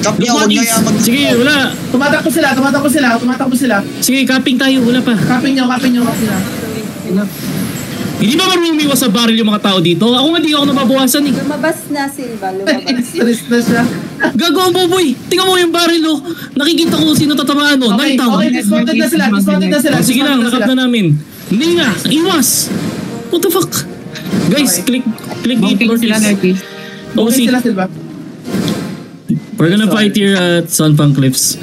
Cap niya, huwag niya mag... Sige, wala. Tumatakbo sila. Sige, capping tayo, wala pa. Capping nyo. Hindi ba marunong umiwas sa baril yung mga tao dito? Ako nga di ako nababawasan eh. Lumabas na, Silva. Lumabas. Stress na siya. Gago ang boboy. Tingnan mo yung baril oh. Nakikita ko sino tatamaan oh. Okay, dismounted na sila. Oh, sige lang, nakap na namin. Hindi nga, iwas. What the fuck? Guys, click gate northeast. OC. Sila, Silva. We're gonna fight here at Sunfang Cliffs.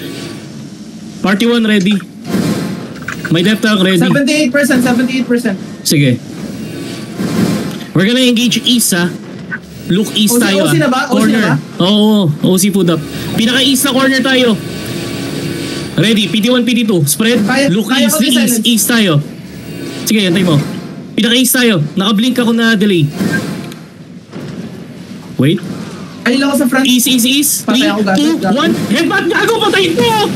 Party 1 ready. My depth tank ready. 78%. Sige. We're gonna engage east ha. Look east tayo OC na ba? Corner. Oo, OC food up. Pinaka-east na corner tayo. Ready, PT1, PT2. Spread. Look east tayo. Sige, yantay mo. Pinaka-east tayo. Naka-blink ako na delay. Wait. Ayun lang ako sa front. East. 3, 2, 1. Headbutt! Gago! Patayin mo!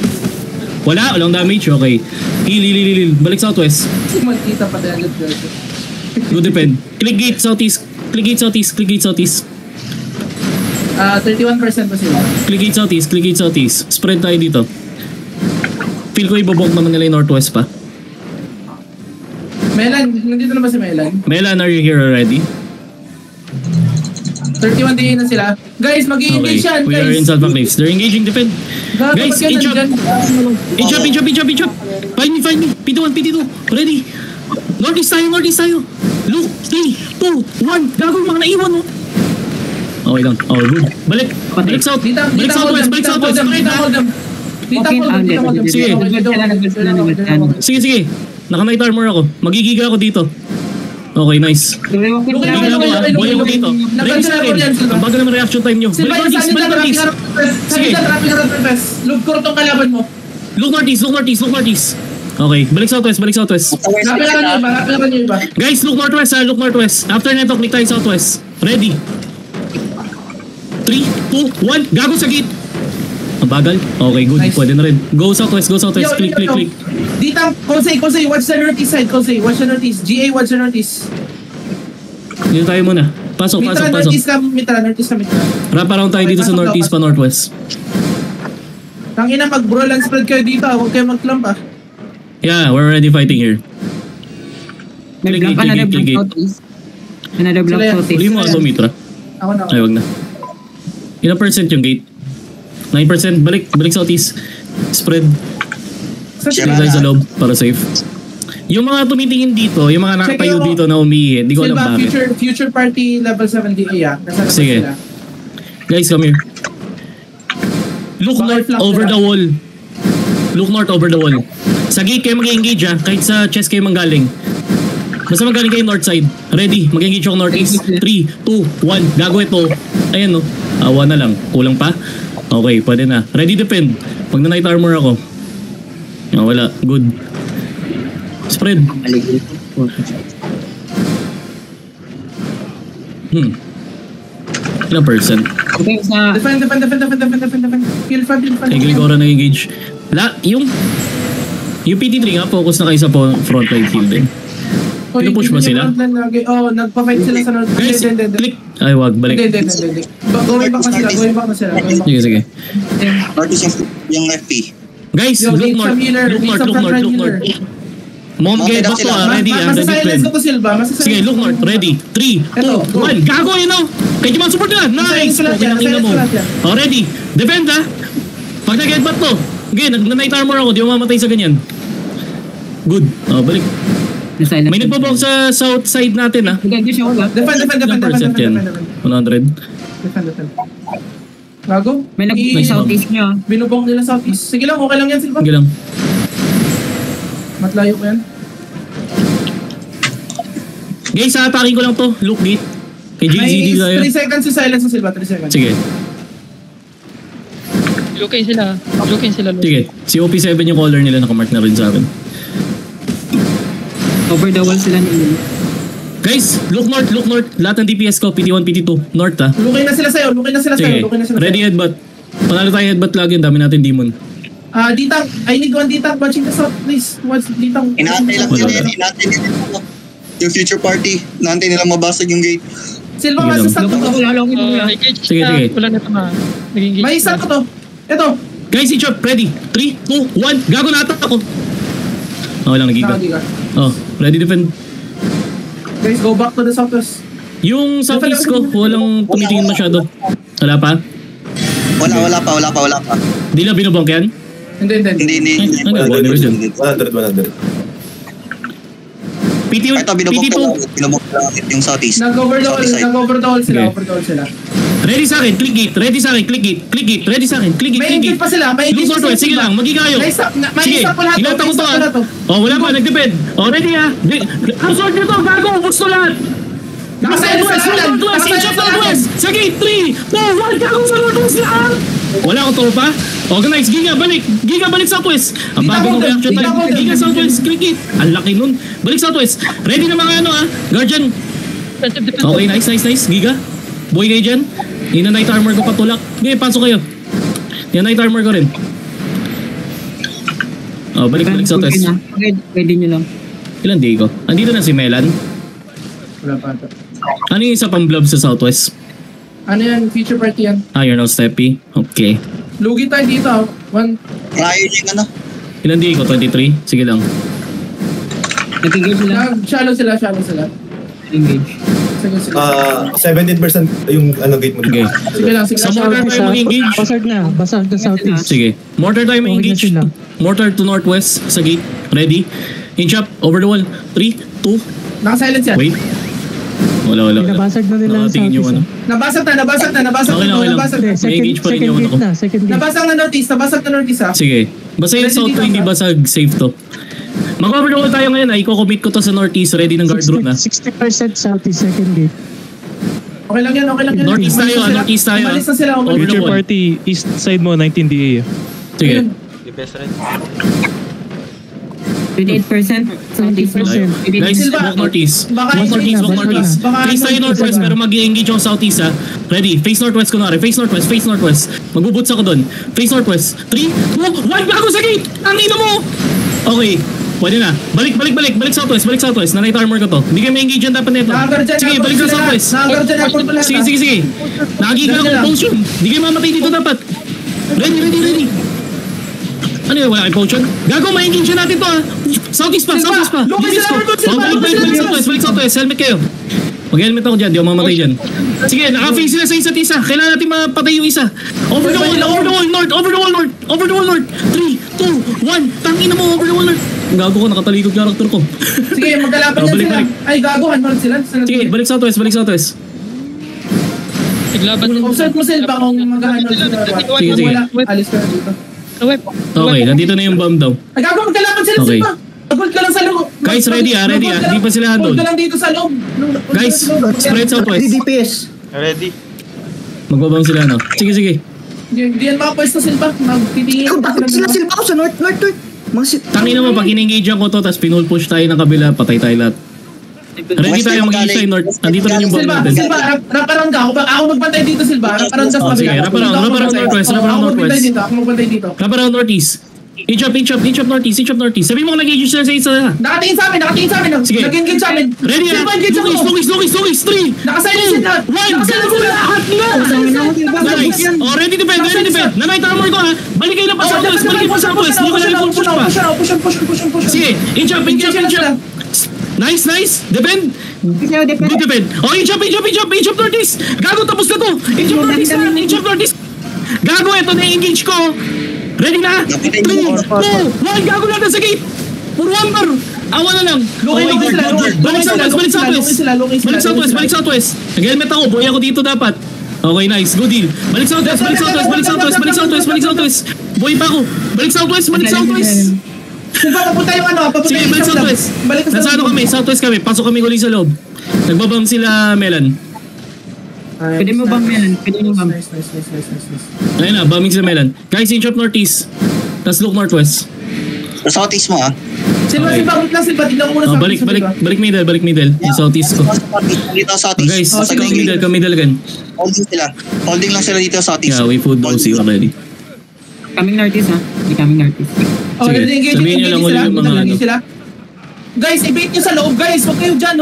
Walang damage. Okay. Heal. Balik southwest. Magkita pa tayo. Good depend. Click gate southeast. 31% pa sila. Click gate southeast. Spread tayo dito. Feel ko ibabok naman nila yung northwest pa. Melan, nandito na ba si Melan? Melan, are you here already? 31 day na sila. Guys, mag-i-engage yan, we guys. are in Salva Cliffs. They're engaging, defend. Guys, inch up. Find me. PT1, PT2. Ready. Northeast tayo. Look, 3, 2, 1. Gago yung mga naiwan mo. Okay lang. Oh, good. Balik south. Balik southwest. Sige. Naka-night armor ako. Magigiga ako dito. Okay, nice. Boy ako dito. Ready sa akin. Ang bago naman reaction time nyo. Balik northeast. Sige. Look ko itong kalaban mo. Look northeast. Okay, balik southwest. Napila nyo iba. Guys, look northwest. After neto, click tayo southwest. Ready. 3, 2, 1. Gago sa gate. Ang bagal. Okay, good. Nice. Pwede na rin. Go southwest. Click. Ditang, Kosei, watch the northeast side. Watch the northeast. GA, watch the northeast. Dito tayo muna. Pasok. Northeast ka, Mitra. Wrap around tayo dito sa northeast pa northwest. Tangina, mag-brawl and spread kayo dito. Huwag kayo mag-clump ah. Yeah, we're already fighting here. Nag-block ka na block southeast. Another block southeast. Huli mo Mitra. Ako na. Ay, wag na. Ilang percent yung gate? 9%. Balik southeast. Spread. Stay tayo sa loob para safe. Yung mga tumitingin dito, yung mga nakatayo dito na umihi, di ko alam bakit. Future party level 70 ah. Sige. Guys, come here. Look north over the wall. Sa gate kayo mag-engage ha, kahit sa chest kayo manggaling. Basta magaling kayo north side. Ready, mag-engage ako northeast. 3, 2, 1. Gago ito. Ayan no. Awa na lang. Kulang pa? Okay, pwede na. Ready, defend. Pag na-night armor ako. Oh, wala. Good. Spread. Ilang percent? Defend. Kill fan. Kay Gregora nag-engage. Yung PT3 nga, focus na kayo sa frontline kill din. Pinupush ba sila? Nagpa-fight sila sa north. Guys, click. Ay, wag. Balik. Hindi. Going back na sila. Sige. Northeast yung FP. Guys, look north. Mom, get back to ready. Masasilence ko to Silva. Sige, look north. Ready. 3, 2, 1. Gago yun o. Kaya man support na. Nice. Pinakina mo. Oh, ready. Defend ha. Pag nag-get back to. Okay, nag-night armor ako. Di mo mamatay sa ganyan. Good. Oh, balik. May nagbabawag sa south side natin ha. Defend. Percent yan. 100. Defend. Gago? May nag-southeast nyo. Binubong nila southeast. Sige lang, okay lang yan Silva. Sige lang. Matlayo ko yan. Guys, atakin ko lang to. Look gate. Kay JZD tayo. 3 seconds yung silence sa Silva. 3 seconds. Sige. Lukin sila. Sige. Si OP7 yung caller nila. Nakamark na rin sa akin. Over the wall sila nila. Guys, look north. Lahat ng DPS ko, PT1, PT2. North ha. Lukay na sila sa'yo. Sige. Ready headbutt. Panalo tayo headbutt lagi. Ang dami natin demon. Ditang. I need one Ditang. Watching the south, please. Watch Ditang. Inaantay lang nila. Yung future party. Inaantay nila mabasag yung gate. Silva, masasat ko to. Sige. Wala na tama. May isa ko to. Ito. Guys, i-chop. Ready. 3, 2, 1. Gago na atak ako. Okay lang, nagiga. Nakagiga. Oh, ready defend. Guys, go back to the southwest. Yung southeast ko, walang tumitingin masyado. Wala pa? Wala pa. Di lang binubangk yan? Hindi. Ano ba? Ano ba dyan? 100. PT2. Ito, binubok lang yung southeast. Nag-over the wall sila. Okay. Over the wall sila. Ready sa akin, click gate. Ready sa akin, click gate. Click gate. Ready sa akin, click gate. May engage pa sila. Look northwest, sige lang, magiga kayo. May Sige, isa po lahat. hinata ko to ah. Oh, wala pa, nag-depend. Oh, ready ah. Absorb nyo to, gago, gusto lahat. Northwest, in-chop northwest. Sa gate, 3, 2, 1, gago sa northwest lahat. Wala akong tropa. Organize, Giga, balik. Giga, balik southwest. Ang bago ng reaction time. Giga, southwest, click gate. Ang laki nun. Balik southwest. Ready na mga ano ah. Guardian. Okay, nice. Giga. Boy kayo dyan. Yung night armor ko patulak. Okay, pasok kayo. Yung night armor ko rin. Oh, balik southwest. Pwede nyo lang. Ilan day ko? Andito na si Melan. Wala pa ito. Ano yung isa pang blob sa southwest? Ano yan? Feature party yan. Ah, you're now steppy. Okay. Lugi tayo dito. Kaya yung ano. Ilan day ko? 23? Sige lang. Nag-engage sila. Shallow sila. Engage. Sige. 17% yung gate mo. Okay. Sige lang. Sa mortar tayo mag-engage. Basag na southeast. Sige. Mortar tayo mag-engage. sila. Mortar to northwest sa gate. Ready? Inch up. Over the wall. 3, 2. Naka-silence yan. Wait. Wala. Pinabasag na nila ang Nakatingin yung ano. southeast. Nabasag na. Okay lang. May engage pa rin yung ano ko. Second gate. Nabasag na northeast ha. Sige. Basta yung south ko hindi basag. Safe to. Mag-overload tayo ngayon ah. Iko-commit ko to sa northeast. Ready ng guard room ah. 60% southeast, second gate. Okay lang yan. Northeast tayo ah. Northeast tayo ah. Umalis na sila. Over the Future wall. party, east side mo, 19 DA. Sige. 28%. 70%. Guys, walk northeast. Walk northeast. Face tayo northwest pero mag-i-engage ako southeast ha. Ready? Face northwest kunwari. Face northwest. Magbuboots ako dun. Face northwest. 3, 2, 1, gago sa gate! Ang ino mo! Okay. Pwede na. Balik southwest. Na-night armor ko to. Hindi kayo may-engage yan dapat nito. Sige, balik sa southwest. Sige. Nakagiga akong potion. Hindi kayo mamatay dito dapat. Ready. Ano yun? Wala kayong potion? Gago, ma-engage natin to ah. Southeast pa. Balik southwest. Helmet kayo. Mag-helmet ako dyan. Di ako mamatay dyan. Sige, naka-face sila sa isa't isa. Kailangan natin mapatay yung isa. Over the wall, north. 3, 2, 1. Tangina mo, over the wall, north. Gago ko, nakatalikod character ko. Sige, magkalaban yan balik. sila. Ay, gago, hanman sila. Sige, balik southwest. Observe mo sila kung maghahanap sila. Sige. Wala, alis ka na dito. Okay, nandito na yung bomb daw. Ay, gago, magkalaban sila Okay. sila. Hold ka lang sa loob. Guys, ready ah. Di pa sila handle. Hold ka lang dito sa loob. Guys, spread southwest. DPS. Magbabang sila no. Sige. Hindi yan makapwesto sila. Magtitingin. Ikaw, bakit sila silpa ko sa north? Mga Tangina mo, pag in-engage ako to, tapos pinull push tayo ng kabila, patay tayo lahat. Ready tayo mag-engage tayo north. Andito na yung bomb natin. Silva, wrap-around ka. Ako magbantay dito, Silva. Wrap-around ka sa Oh, sige, kabila. wrap-around northwest. Ako magbantay dito. Wrap around northeast. Inch up northeast. Sabi mo kung nag-engage sila sa isa. Nakatingin sa amin. Sige. Nag-engage sa amin. Ready ah. Silva, engage ako. Lukis. 3, Nakasilence sila. 1, lahat na! Nice! Oh, ready defend! Na-night armor ko ha! Balik kayo na pa southwest! Hindi ko na full push pa! Push. Sige! Inch up! Nice! Defend! Good defend! Oh, inch up northeast! Gago, tapos na to! Inch up northeast! Gago, eto na engage ko! Ready na? 3, 2, 1! Gago na sa gate! For one bar! Awa na lang! Balik southwest! Nag-helmet ako, buhay ako dito dapat. Okay, nice. Good deal. Balik southwest! Buhay pa ako! Balik southwest! Silva, papunta yung ano. Sige, balik southwest! Nasa ano kami? Southwest kami. Pasok kami uli sa loob. Nagbabam sila Melan. Pwede mo bang yan? Nice. Ayun na, bombing sila Melan. Guys, inch up northeast. Tapos look northwest. Sa southeast mo ah. Silva, wait lang, Silva. Tignan ko muna sa Balik middle. Yung southeast ko. Dito sa southeast. Guys, come middle again. Holding lang sila dito sa southeast. Yeah, we food those you already. Coming northeast ha? Hindi coming northeast. Sige, sabihin nyo lang ulit yung mga ano. Guys, i-bait nyo sa loob, guys. Huwag kayo dyan.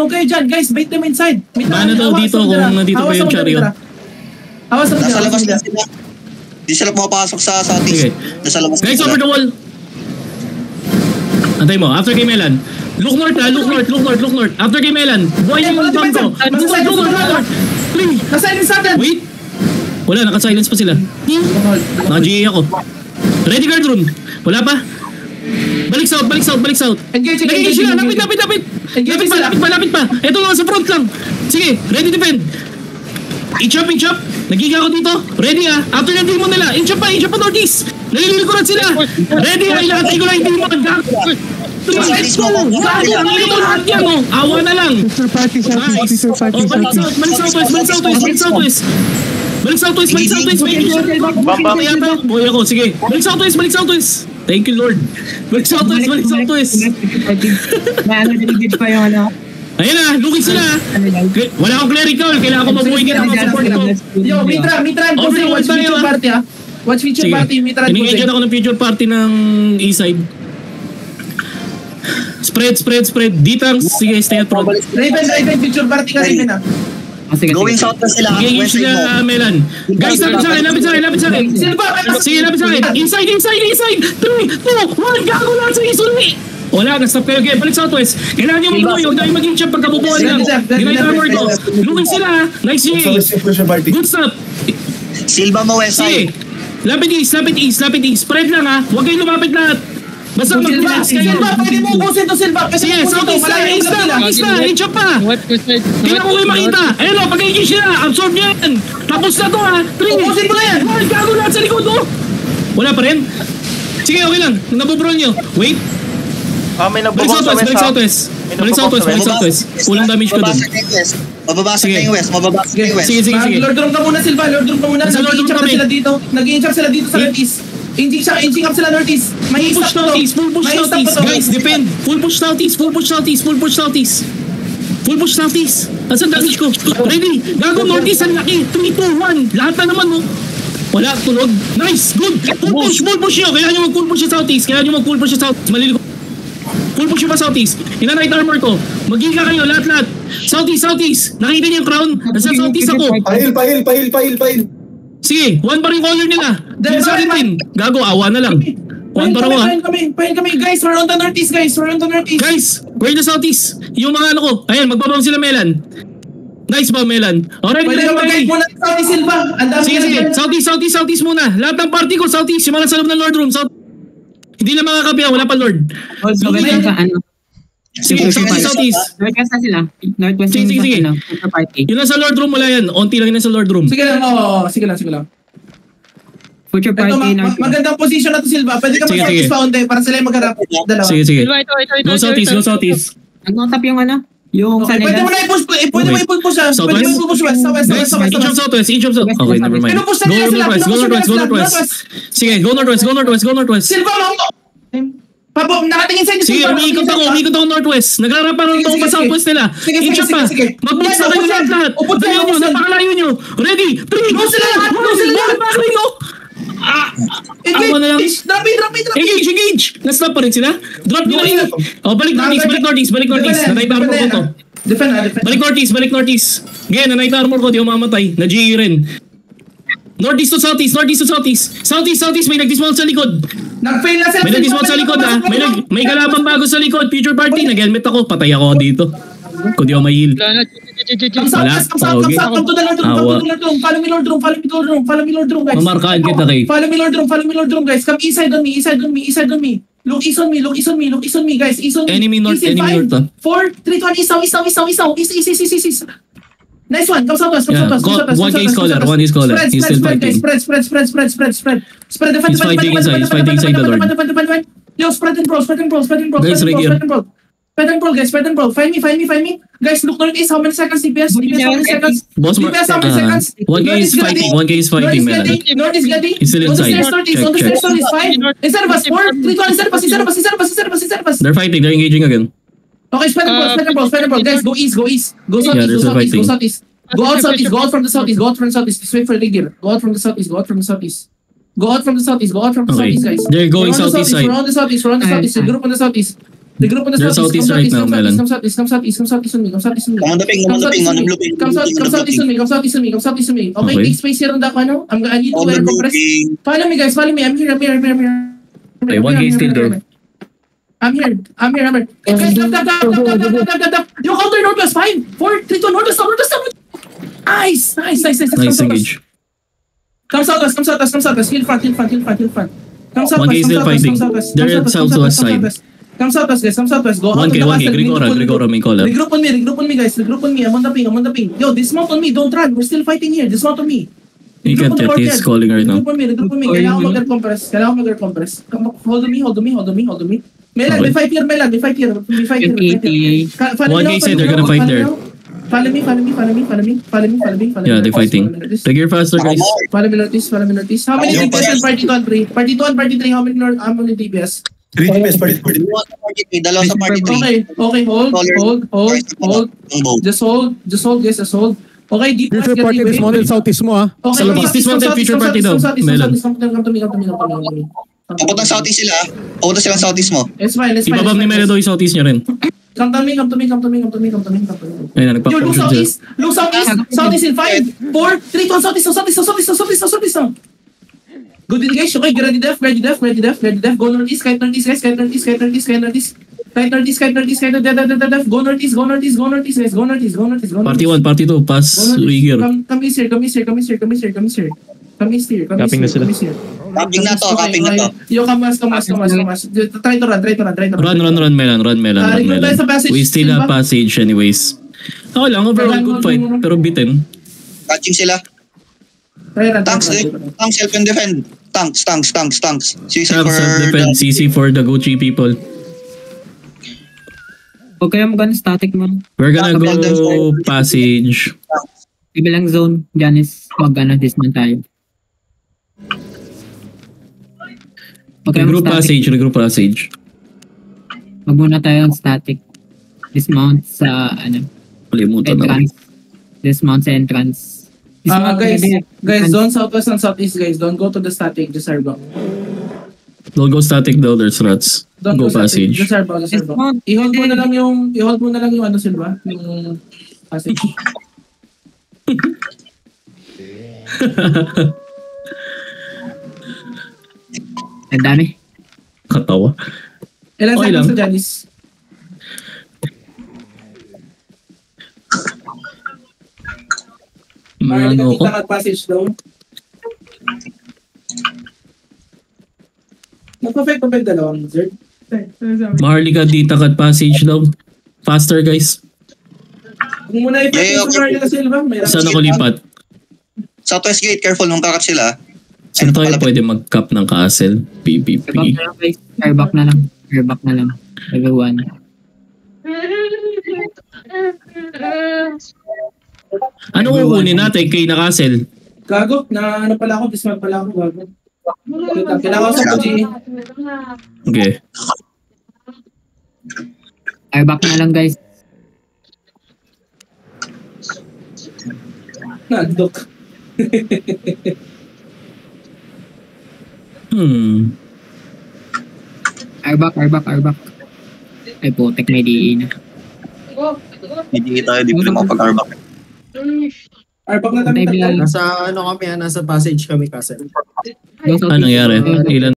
Guys, bait them inside. Paano daw dito kung nandito pa yung chariot? Awas sa Nasa labas lang sila. Di sila pumapasok sa southeast. Okay. Nasa labas Guys, sila. over the wall. Antay mo, after kay Melan. Look north ha, look north. After kay Melan. Buhay yung bomb ko. Look north. 3. Nasa sa atin. Wait. Wala, naka-silence pa sila. Naka-GA ako. Ready guard room. Wala pa. Balik south. Engage. Nag-engage sila, lapit. Lapit pa. Ito lang, sa front lang. Sige, ready defend. Inch up. Nagiga ako dito. Ready ha. After ng demon nila. Inch up pa northeast. Nalilikuran sila. Ready ha. Ilatay ko lang yung demon. Southeast mo ako. Awa na lang. Future party southeast. Future party Balik southwest. Boy ako, sige. Balik southwest. Thank you, Lord. Balik southwest. May ano, delegate pa yung ano. Ayan na, looking sila. Wala akong clerical. Kailangan ko mabuhay kita ng support ko. Yo, Mitran, Jose, watch future party ha. Watch future Sige. party, Mitran, Iningage Jose. ako ng future party ng east side. Spread. D-tanks, sige, stay at front. Raven, future party ka, Raven ha. Sige. Going south na sila. Engage West side mo. sila, Melan. Guys, lapit sa akin. Sino ba? Sige, lapit sa akin. Inside. 3, 2, 1. Gago lang sa isulmi. Wala, na-stop kayo. Okay, balik southwest. Kailangan nyo mag-buhay. Huwag tayo maging champ pagkabubuhan lang. Ginay armor ko. Looking sila ha. Nice GA. Future party. Good stuff. Silva mo west Sige. side. Lapit east. Spread lang ha. Huwag kayong lumapit lahat. Basta mag-blast kayo. Silva, pwede mo ubusin to, Silva. Sige, southeast na. Inch up pa. Tingnan ko kayo makita. Ayun o, pag-engage nila. Absorb nyo yan. Tapos na to ha. 3. Ubusin mo na yan. Gago lahat sa likod oh. Wala pa rin. Sige, okay lang. Nabubrol nyo. Wait. May Balik southwest. Kulang damage ko dun. Mababasag na yung west. Sige. Lord Room ka muna, Silva. Nasa Lord Room kami. Nag-i-inch up sila dito sa northeast. Inching up sila northeast. May Full push southeast. Guys, defend. Full push southeast. Asan damage ko? Ready. Gago northeast ang laki. 3, 2, 1. Lahat na naman mo. Wala, tulog. Nice, good. Full push nyo. Kailangan nyo mag-full push sa southeast. Malili ko. Full push pa southeast. Ina-night armor ko. Magiga kayo, lahat. Southeast. Nakita niyo yung crown? Nasa southeast ako. Pahil. Sige, 1 pa rin color nila. Dahil sa akin din. Gago, awa na lang. 1 pa rin Pahin kami, guys. We're on the northeast, guys. Guys, we're in the southeast. Yung mga ano ko. Ayan, magbabam sila Melan. Nice ba, Melan? Alright, Pwede ka mag-guide muna sa southeast, Silva. Ang dami Sige. Southeast muna. Lahat ng party ko, southeast. Yung mga sa loob ng Lord Room, hindi na makakapya, wala pa Lord. Also, ganyan sa ano. Sige, southeast. Northwest na sila. Northwest Sige. yung future party. Yung nasa Lord Room, wala yan. Onti lang yun nasa Lord Room. Sige lang. Future Ito, party, Northwest. magandang position na to, Silva. Pwede ka Sige. mag-southeast fountain para sila yung magharap. Dalawa. Sige. Go southeast. Nag-tap yung ano? Yung Okay, pwede mo na i-push siya. Pwede mo i-push siya. Southwest? Southwest. Okay, never mind. Pinupush na nila sila. Go northwest. Sige, go northwest. Silva, Pabo, nakatingin sa inyo. Sige, umiikot ako northwest. Nagrarap pa rin ako pa southwest nila. Inch up pa. Mag-box na kayo lahat. Dalihan mo, napakalayo nyo. Ready? 3, 2, 1. Awa na lang. Drop it. Engage. Na-stop pa rin sila. Drop nila yun. Balik northeast. Na-night armor ko to. Defend. Balik northeast. Again, na-night armor ko. Di ako mamatay. Na-GE rin. Northeast to southeast. Southeast. May nag-dismount sa likod. Nag-fail na sila. May nag-dismount sa likod ha. May kalabang bago sa likod. Future party. Nag-helmet ako. Patay ako dito. Kung di ako may heal. Wala. Come to the Lord Room. Follow me Lord Room, guys. Mamarkaan kita kay. Follow me Lord Room, guys. Come inside on me. Look east on me, guys. East on me. Enemy north. 4, 3, 2, 1, east. Nice one. Come southwest. One case caller. He's still fighting. Spread. He's fighting inside the Lord. Yo, spread and brawl. Guys, right here. Spread and brawl. Find me. Guys, look northeast. How many seconds? DPS, how many seconds? Boss, DPS, how many seconds? one case fighting, man. North is getting. He's still inside. On the stairs, northeast, 5. Instead of us, 4, 3, 2, instead of us. They're fighting. They're engaging again. Okay, spread and brawl. Guys, go east. Go southeast. Go out southeast. Go out from the southeast. Just wait for the gear. Go out from the southeast, guys. They're going southeast side. We're on the southeast. Group on the southeast. Regroup on the They're southeast. southeast right now, Melan. Come southeast on me. Come on the ping, on the blue ping. Come southeast on me. Okay, Okay. take space here on the ano. I need to On the wear a blue compress. ping. Follow me guys, follow me. I'm here. Okay, 1K still there. I'm here. Hey, guys, tap. Yo, counter northwest. 5, 4, 3, 2, northwest. Nice. Nice engage. Come southwest. Hill front. Come southwest. 1K still fighting. They're at southwest side. Come southwest, guys. Go out of 1K, the 1K. castle. Grigora may call up. Regroup on me, guys. I'm on the ping. Yo, dismount on me. Don't run. We're still fighting here. Dismount on me. He can't get, he's calling right now. Regroup on me. Kailangan mag-compress. Hold on me. Melan, Okay. we fight here. We fight here. 1K said they're gonna fight there. Follow me. Yeah, they're fighting. Take your faster, guys. Follow me notice. How many Ayun, DPS in pas- party 2 and 3? Party 2 and party 3, how many DPS? 3 DPS, party. Dalawa sa party 3. Okay, hold. Just hold, guys, just hold. Okay, DPS Future get party ready. dismounted southeast mo ah. Okay, Southeast, dismounted, future party daw. Melan. Come to me. Papuntang southeast sila. Papunta silang southeast mo. It's fine. Ibabam ni Meredo yung southeast niya rin. Come to me. Ayun na, Yo, look nagpa-push siya. southeast in 5, 4, 3, 2, southeast. Good engage, okay, get ready def. Go northeast, kite northeast. Go northeast, guys, go northeast. Party 1, party 2, pass Uyghur. Come here. Capping na sila. Capping na to. Yo, kamas. Try to run. Run, Melan. Recruit tayo sa passage. We still have passage anyways. Ako lang, overall good fight, pero bitin. Catching sila. Try run. Tanks, help and defend. Tanks. CC Have for self-defense, CC for the Gucci people. Huwag kayo mag static mo. We're gonna go passage. Ibilang zone, Janice, dismount tayo. Huwag kayo mag-static. Regroup passage. Huwag muna tayo static. Dismount sa, Kalimutan na. entrance. Dismount sa entrance. Dismount Guys, don't southwest and southeast, guys. Don't go to the static, just airbag. Don't go static though, there's rats. Don't Go static, passage. just airbag. I-hold mo na lang yung Silva, yung passage. Ang dami. Katawa. Ilan Okay lang. seconds sa Janice? Ano ko? Passage daw. Nag-perfect dalawang wizard. Maharlika dita cut passage daw. Faster guys. Kung muna i-perfect Yeah, okay. sa Marlon Silva, may Saan ako lipat? Southwest gate, careful nung kakat sila. Saan tayo pwede mag-cap ng castle? PvP. Airback na lang. Everyone. Ano kukunin natin kay na castle? Gago, na ano pala ako, dismount pala ako, gago. Kailangan ko sa Fuji. Okay. Airback na lang guys. Nagdok. Airback. Ay putek, may DE na. Hindi tayo di pala mapag-arback. Arbak na tayo. Bilal. Nasa passage kami kasi. Ano nangyari? Ilan